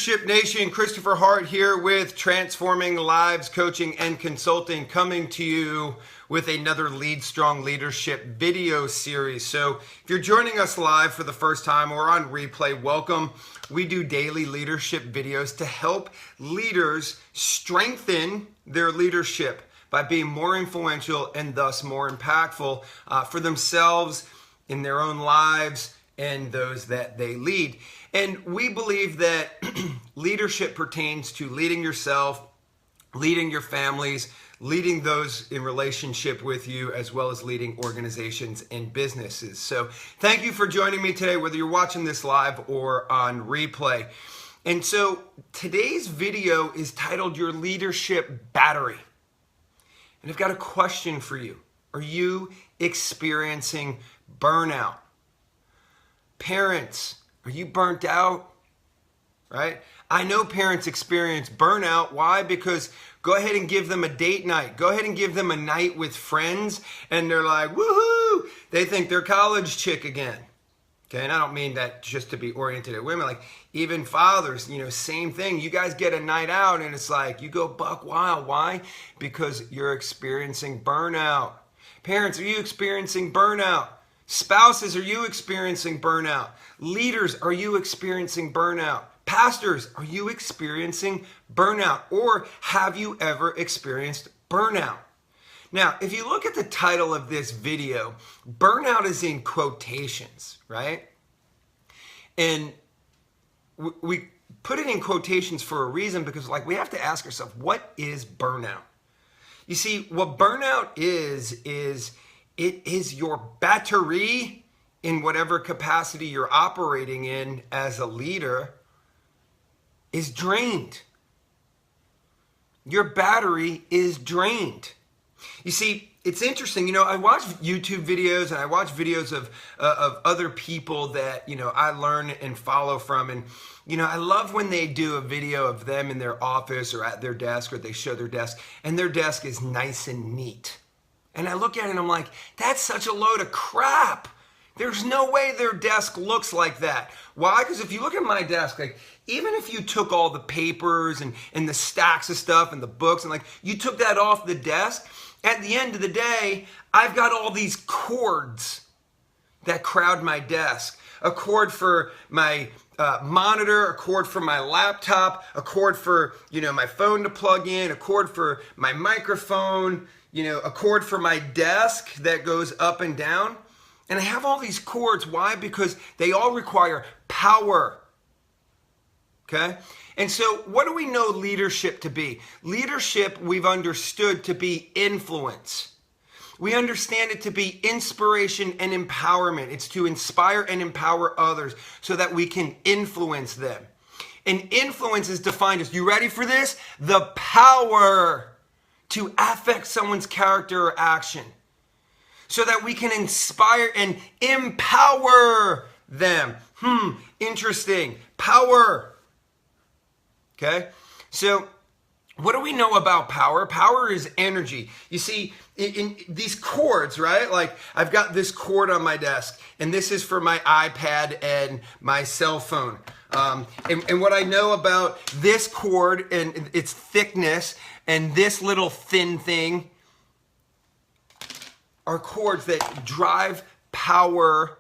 Leadership Nation, Christopher Hart here with Transforming Lives Coaching and Consulting, coming to you with another Lead Strong Leadership video series. So if you're joining us live for the first time or on replay, welcome. We do daily leadership videos to help leaders strengthen their leadership by being more influential and thus more impactful for themselves, in their own lives, and those that they lead. And we believe that leadership pertains to leading yourself, leading your families, leading those in relationship with you, as well as leading organizations and businesses. So thank you for joining me today, whether you're watching this live or on replay. And so today's video is titled Your Leadership Battery. And I've got a question for you. Are you experiencing burnout? Parents, are you burnt out? Right? I know parents experience burnout. Why? Because go ahead and give them a date night. Go ahead and give them a night with friends and they're like, woohoo! They think they're college chick again. Okay, and I don't mean that just to be oriented at women. Like even fathers, same thing. You guys get a night out and it's like you go buck wild. Why? Because you're experiencing burnout. Parents, are you experiencing burnout? Spouses, are you experiencing burnout? Leaders, are you experiencing burnout? Pastors, are you experiencing burnout? Or have you ever experienced burnout? Now, if you look at the title of this video, burnout is in quotations, right? And we put it in quotations for a reason because we have to ask ourselves, what is burnout? You see, what burnout is it is your battery in whatever capacity you're operating in as a leader is drained. Your battery is drained. You see, it's interesting. I watch YouTube videos and I watch videos of other people that, I learn and follow from. And, I love when they do a video of them in their office or at their desk, or they show their desk and their desk is nice and neat. And I look at it and I'm like, that's such a load of crap. There's no way their desk looks like that. Why? Because if you look at my desk, even if you took all the papers and the stacks of stuff and the books and you took that off the desk, at the end of the day, I've got all these cords that crowd my desk. A cord for my monitor, a cord for my laptop, a cord for, my phone to plug in, a cord for my microphone, a cord for my desk that goes up and down. And I have all these cords. Why? Because they all require power. Okay? And so what do we know leadership to be? Leadership, we've understood to be influence. We understand it to be inspiration and empowerment. It's to inspire and empower others so that we can influence them. And influence is defined as, you ready for this? The power to affect someone's character or action so that we can inspire and empower them. Interesting. Power. Okay? So what do we know about power? Power is energy. You see, in these cords, right? I've got this cord on my desk, and this is for my iPad and my cell phone. And what I know about this cord and its thickness and this little thin thing are cords that drive power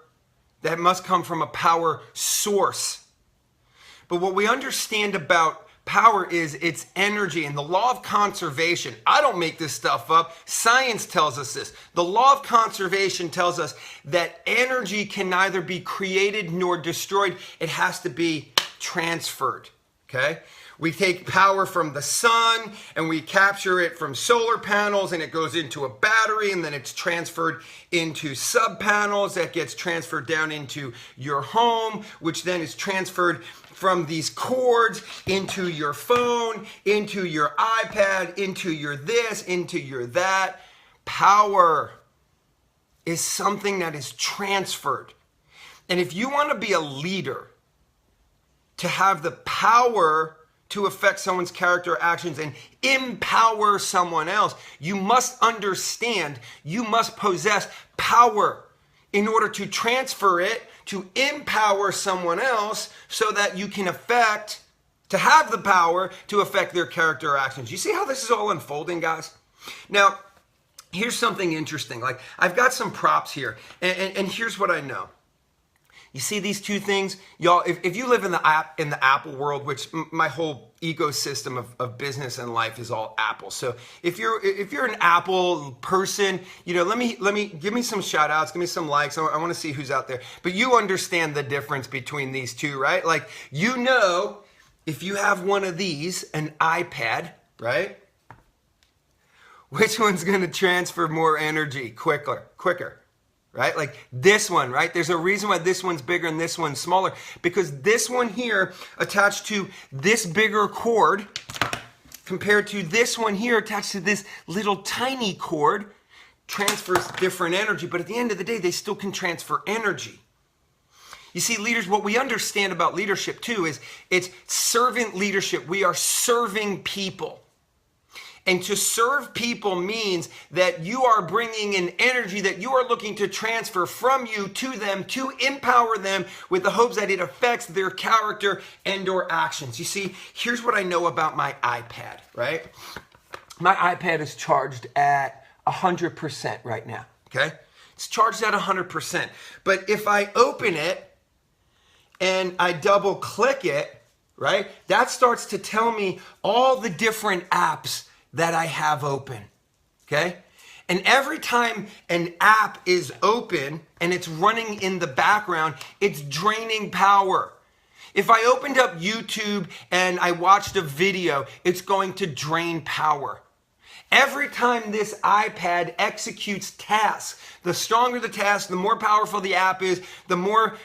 that must come from a power source. But what we understand about power is its energy and the law of conservation. I don't make this stuff up. Science tells us this. The law of conservation tells us that energy can neither be created nor destroyed. It has to be transferred. Okay? We take power from the sun and we capture it from solar panels and it goes into a battery and then it's transferred into sub panels that gets transferred down into your home, which then is transferred from these cords into your phone, into your iPad, into your this, into your that. Power is something that is transferred. And if you want to be a leader, to have the power to affect someone's character actions and empower someone else, you must understand, you must possess power in order to transfer it, to empower someone else so that you can affect to have the power to affect their character or actions. You see how this is all unfolding, guys? Now, here's something interesting. Like, I've got some props here, and here's what I know. You see these two things? Y'all, if you live in the Apple world, which my whole ecosystem of business and life is all Apple. So if you're an Apple person, you know, let me give me some shout outs, give me some likes. I want to see who's out there. But you understand the difference between these two, right? Like, you know, if you have one of these, an iPad, right? Which one's going to transfer more energy quicker? Right? Like this one, right? There's a reason why this one's bigger and this one's smaller, because this one here attached to this bigger cord compared to this one here attached to this little tiny cord transfers different energy, but at the end of the day, they still can transfer energy. You see, leaders, what we understand about leadership too is it's servant leadership. We are serving people. And to serve people means that you are bringing an energy that you are looking to transfer from you to them, to empower them with the hopes that it affects their character and or actions. You see, here's what I know about my iPad, right? My iPad is charged at 100% right now, okay? It's charged at 100%. But if I open it and I double click it, right, that starts to tell me all the different apps that I have open, okay? And every time an app is open and it's running in the background, it's draining power. If I opened up YouTube and I watched a video, it's going to drain power. Every time this iPad executes tasks, the stronger the task, the more powerful the app is, the more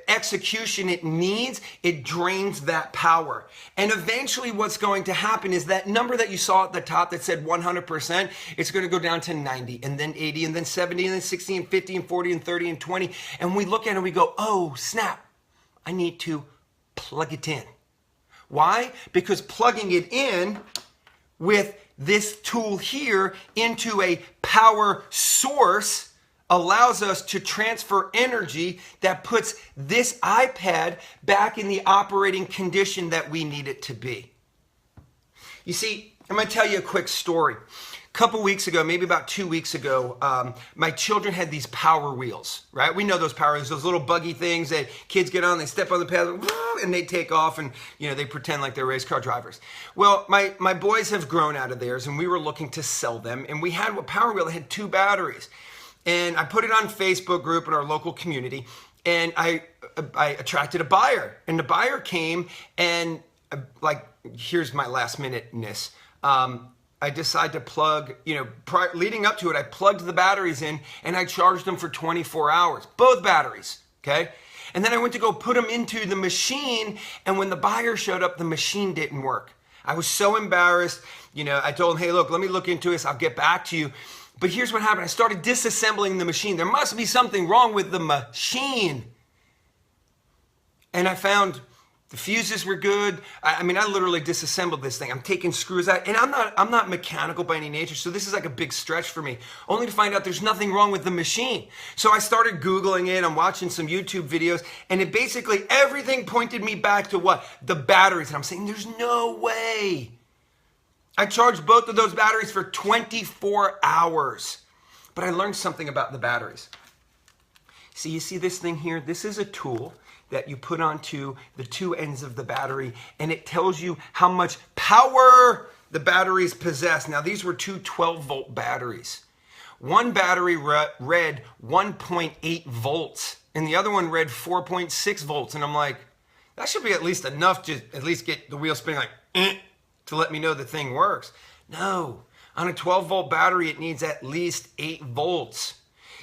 execution it needs, it drains that power. And eventually what's going to happen is that number that you saw at the top that said 100%, it's going to go down to 90 and then 80 and then 70 and then 60 and 50 and 40 and 30 and 20. And we look at it and we go, oh, snap, I need to plug it in. Why? Because plugging it in with this tool here into a power source allows us to transfer energy that puts this iPad back in the operating condition that we need it to be. You see, I'm going to tell you a quick story. A couple weeks ago, maybe about 2 weeks ago, my children had these power wheels, right? We know those power wheels, those little buggy things that kids get on, they step on the pedal, and they take off, and you know they pretend like they're race car drivers. Well, my boys have grown out of theirs, and we were looking to sell them, and we had a power wheel that had 2 batteries. And I put it on Facebook group in our local community, and I attracted a buyer, and the buyer came, and like, here's my last minuteness. I decided to plug, leading up to it, I plugged the batteries in and I charged them for 24 hours, both batteries, okay? And then I went to go put them into the machine, and when the buyer showed up, the machine didn't work. I was so embarrassed. I told him, hey, look, let me look into this. I'll get back to you. But here's what happened. I started disassembling the machine. There must be something wrong with the machine. And I found the fuses were good. I literally disassembled this thing. I'm taking screws out, and I'm not mechanical by any nature, so this is like a big stretch for me, only to find out there's nothing wrong with the machine. So I started Googling it. I'm watching some YouTube videos, and it basically, everything pointed me back to what? The batteries. And I'm saying, there's no way. I charged both of those batteries for 24 hours. But I learned something about the batteries. See, you see this thing here? This is a tool that you put onto the 2 ends of the battery, and it tells you how much power the batteries possess. Now, these were 2 12-volt batteries. One battery read 1.8 volts, and the other one read 4.6 volts. And I'm like, that should be at least enough to at least get the wheel spinning like, to let me know the thing works. No, on a 12-volt battery, it needs at least 8 volts.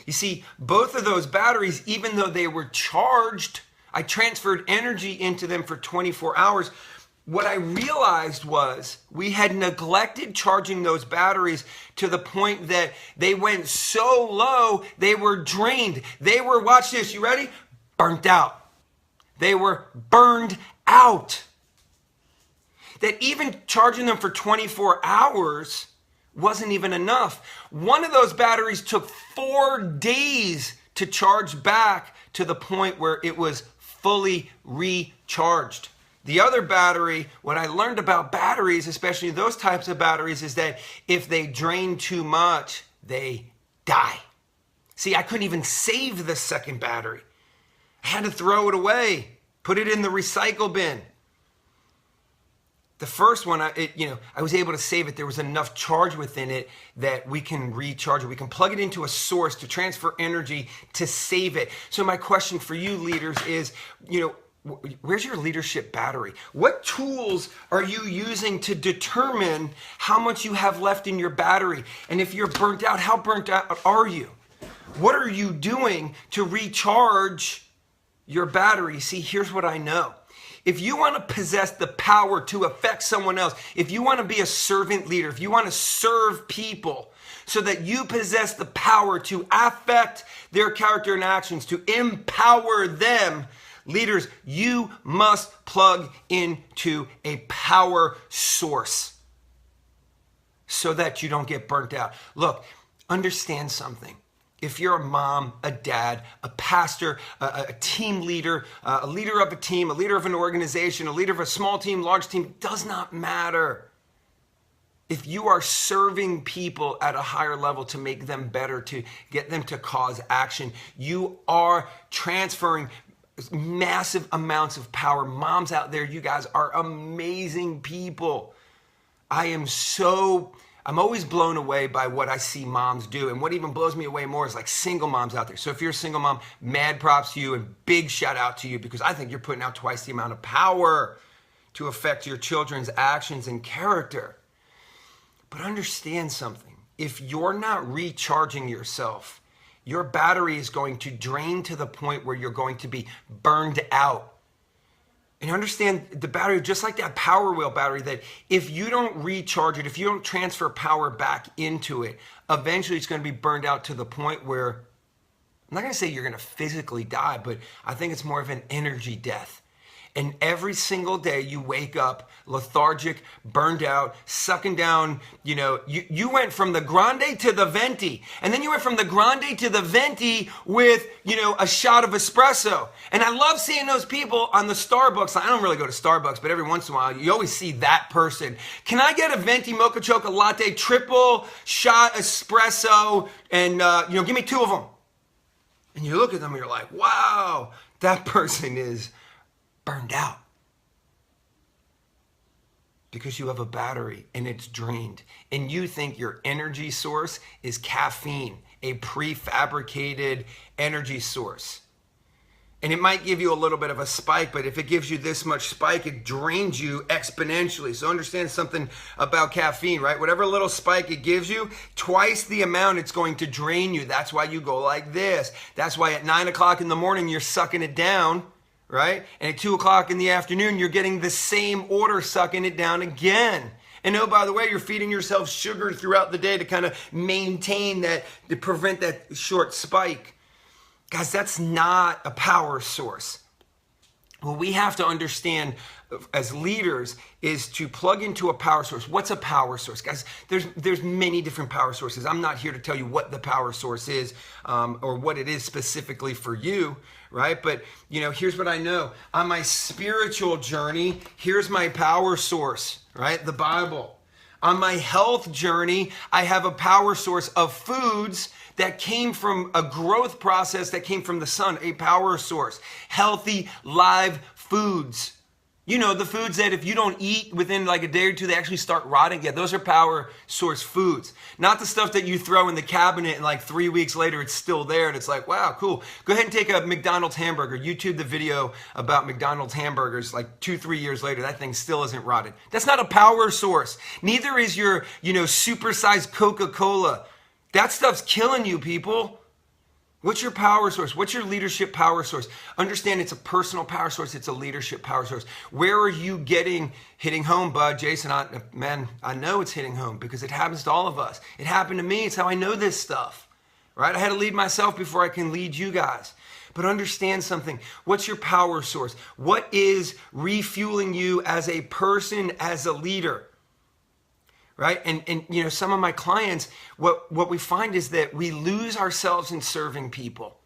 You see, both of those batteries, even though they were charged, I transferred energy into them for 24 hours. What I realized was we had neglected charging those batteries to the point that they went so low, they were drained. They were, watch this, you ready? Burnt out. They were burned out. That even charging them for 24 hours wasn't even enough. One of those batteries took 4 days to charge back to the point where it was fully recharged. The other battery, what I learned about batteries, especially those types of batteries, is that if they drain too much, they die. See, I couldn't even save the second battery. I had to throw it away, put it in the recycle bin. The first one, I was able to save it. There was enough charge within it that we can recharge it. We can plug it into a source to transfer energy to save it. So my question for you leaders is, where's your leadership battery? What tools are you using to determine how much you have left in your battery? And if you're burnt out, how burnt out are you? What are you doing to recharge your battery? See, here's what I know. If you want to possess the power to affect someone else, if you want to be a servant leader, if you want to serve people so that you possess the power to affect their character and actions, to empower them, leaders, you must plug into a power source so that you don't get burnt out. Look, understand something. If you're a mom, a dad, a pastor, a team leader, a leader of a team, a leader of an organization, a leader of a small team, large team, it does not matter. If you are serving people at a higher level to make them better, to get them to cause action, you are transferring massive amounts of power. Moms out there, you guys are amazing people. I'm always blown away by what I see moms do. And what even blows me away more is like single moms out there. So if you're a single mom, mad props to you and big shout out to you, because I think you're putting out twice the amount of power to affect your children's actions and character. But understand something. If you're not recharging yourself, your battery is going to drain to the point where you're going to be burned out. And understand the battery, just like that Power Wheel battery, that if you don't recharge it, if you don't transfer power back into it, eventually it's going to be burned out to the point where, I'm not going to say you're going to physically die, but I think it's more of an energy death. And every single day you wake up lethargic, burned out, sucking down, you went from the grande to the venti. And then you went from the grande to the venti with, a shot of espresso. And I love seeing those people on the Starbucks. I don't really go to Starbucks, but every once in a while you always see that person. Can I get a venti mocha choca latte, triple shot espresso, and give me 2 of them? And you look at them and you're like, wow, that person is burned out because you have a battery and it's drained, and you think your energy source is caffeine, a prefabricated energy source. And it might give you a little bit of a spike, but if it gives you this much spike, it drains you exponentially. So understand something about caffeine, right? Whatever little spike it gives you, twice the amount it's going to drain you. That's why you go like this. That's why at 9 o'clock in the morning, you're sucking it down, right? And at 2 o'clock in the afternoon, you're getting the same order, sucking it down again. And oh, by the way, you're feeding yourself sugar throughout the day to kind of maintain that, to prevent that short spike. Guys, that's not a power source. What we have to understand as leaders is to plug into a power source. What's a power source? Guys, there's many different power sources. I'm not here to tell you what the power source is or what it is specifically for you, right? But, here's what I know. On my spiritual journey, here's my power source, right? The Bible. On my health journey, I have a power source of foods that came from a growth process that came from the sun, a power source. Healthy, live foods. The foods that if you don't eat within like a day or two, they actually start rotting. Yeah, those are power source foods. Not the stuff that you throw in the cabinet and like 3 weeks later, it's still there. And it's like, wow, cool. Go ahead and take a McDonald's hamburger. YouTube the video about McDonald's hamburgers like 2-3 years later. That thing still isn't rotted. That's not a power source. Neither is your, supersized Coca-Cola. That stuff's killing you, people. What's your power source? What's your leadership power source? Understand it's a personal power source. It's a leadership power source. Where are you hitting home, bud? Jason, I know it's hitting home because it happens to all of us. It happened to me. It's how I know this stuff, right? I had to lead myself before I can lead you guys. But understand something. What's your power source? What is refueling you as a person, as a leader? Right? And some of my clients, what we find is that we lose ourselves in serving people.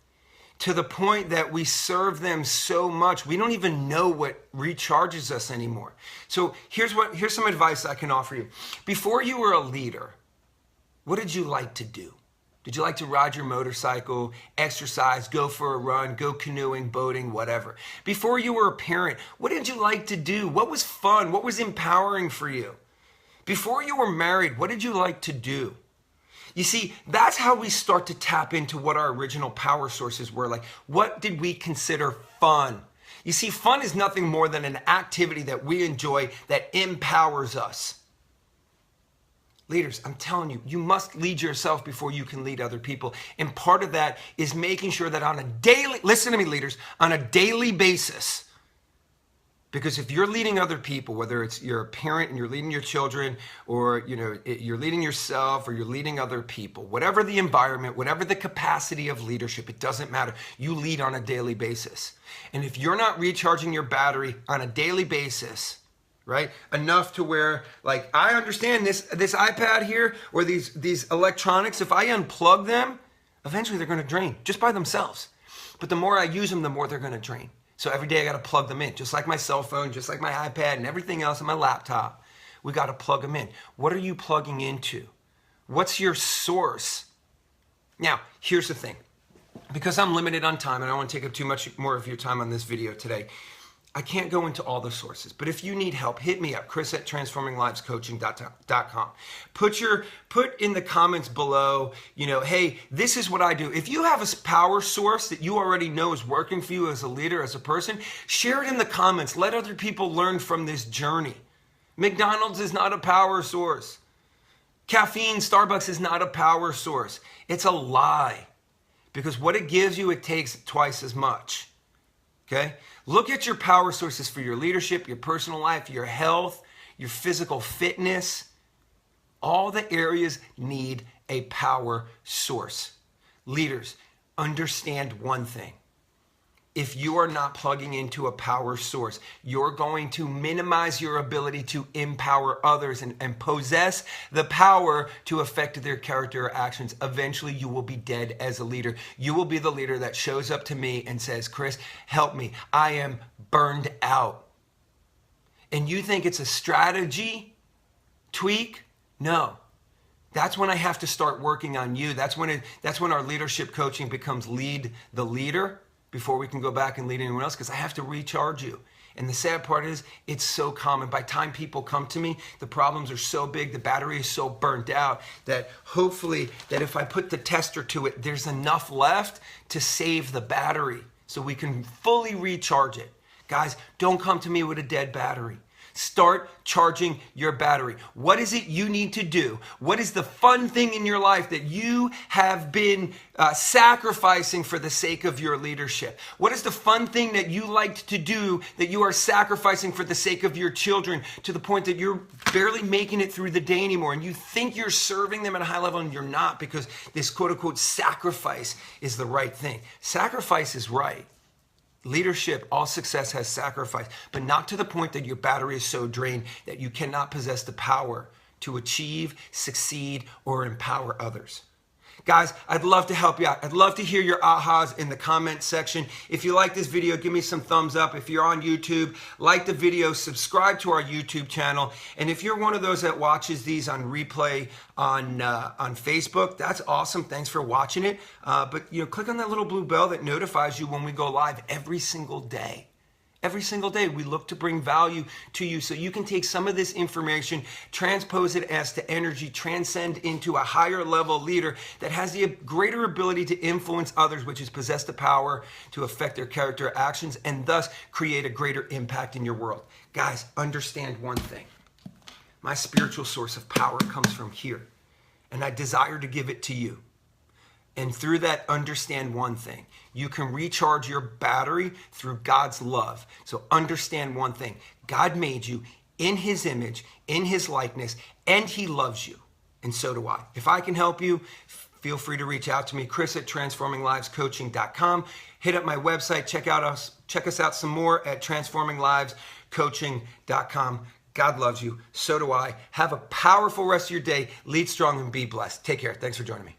to the point that we serve them so much, we don't even know what recharges us anymore. So here's some advice I can offer you. Before you were a leader, what did you like to do? Did you like to ride your motorcycle, exercise, go for a run, go canoeing, boating, whatever? Before you were a parent, what did you like to do? What was fun? What was empowering for you? Before you were married, what did you like to do? You see, that's how we start to tap into what our original power sources were. Like, what did we consider fun? You see, fun is nothing more than an activity that we enjoy that empowers us. Leaders, I'm telling you, you must lead yourself before you can lead other people. And part of that is making sure that on a daily, listen to me, leaders, on a daily basis, because if you're leading other people, whether it's you're a parent and you're leading your children, or you're leading yourself, or you're leading other people, whatever the environment, whatever the capacity of leadership, it doesn't matter. You lead on a daily basis. And if you're not recharging your battery on a daily basis, right, enough to where, like, I understand this iPad here, or these electronics, if I unplug them, eventually they're going to drain just by themselves. But the more I use them, the more they're going to drain. So every day I got to plug them in, just like my cell phone, just like my iPad and everything else on my laptop. We got to plug them in. What are you plugging into? What's your source? Now, here's the thing. Because I'm limited on time and I don't want to take up too much more of your time on this video today, I can't go into all the sources, but if you need help, hit me up, chris@transforminglivescoaching.com. Put in the comments below, hey, this is what I do. If you have a power source that you already know is working for you as a leader, as a person, share it in the comments. Let other people learn from this journey. McDonald's is not a power source. Caffeine, Starbucks is not a power source. It's a lie, because what it gives you, it takes twice as much. Okay? Look at your power sources for your leadership, your personal life, your health, your physical fitness. All the areas need a power source. Leaders, understand one thing. If you are not plugging into a power source, you're going to minimize your ability to empower others and possess the power to affect their character or actions. Eventually, you will be dead as a leader. You will be the leader that shows up to me and says, Chris, help me. I am burned out. And you think it's a strategy tweak? No. That's when I have to start working on you. That's when our leadership coaching becomes lead the leader, before we can go back and lead anyone else, because I have to recharge you. And the sad part is, it's so common. By the time people come to me, the problems are so big, the battery is so burnt out, that hopefully that if I put the tester to it, there's enough left to save the battery so we can fully recharge it. Guys, don't come to me with a dead battery. Start charging your battery. What is it you need to do? What is the fun thing in your life that you have been sacrificing for the sake of your leadership? What is the fun thing that you liked to do that you are sacrificing for the sake of your children, to the point that you're barely making it through the day anymore, and you think you're serving them at a high level and you're not, because this quote unquote sacrifice is the right thing. Sacrifice is right. Leadership, all success has sacrifice, but not to the point that your battery is so drained that you cannot possess the power to achieve, succeed, or empower others. Guys, I'd love to help you out. I'd love to hear your ahas in the comment section. If you like this video, give me some thumbs up. If you're on YouTube, like the video, subscribe to our YouTube channel. And if you're one of those that watches these on replay on Facebook, that's awesome. Thanks for watching it. But click on that little blue bell that notifies you when we go live every single day. Every single day, we look to bring value to you so you can take some of this information, transpose it as to energy, transcend into a higher level leader that has the greater ability to influence others, which is possess the power to affect their character actions and thus create a greater impact in your world. Guys, understand one thing. My spiritual source of power comes from here, and I desire to give it to you. And through that, understand one thing. You can recharge your battery through God's love. So understand one thing. God made you in his image, in his likeness, and he loves you. And so do I. If I can help you, feel free to reach out to me, chris@transforminglivescoaching.com. Hit up my website. Check us out some more at transforminglivescoaching.com. God loves you. So do I. Have a powerful rest of your day. Lead strong and be blessed. Take care. Thanks for joining me.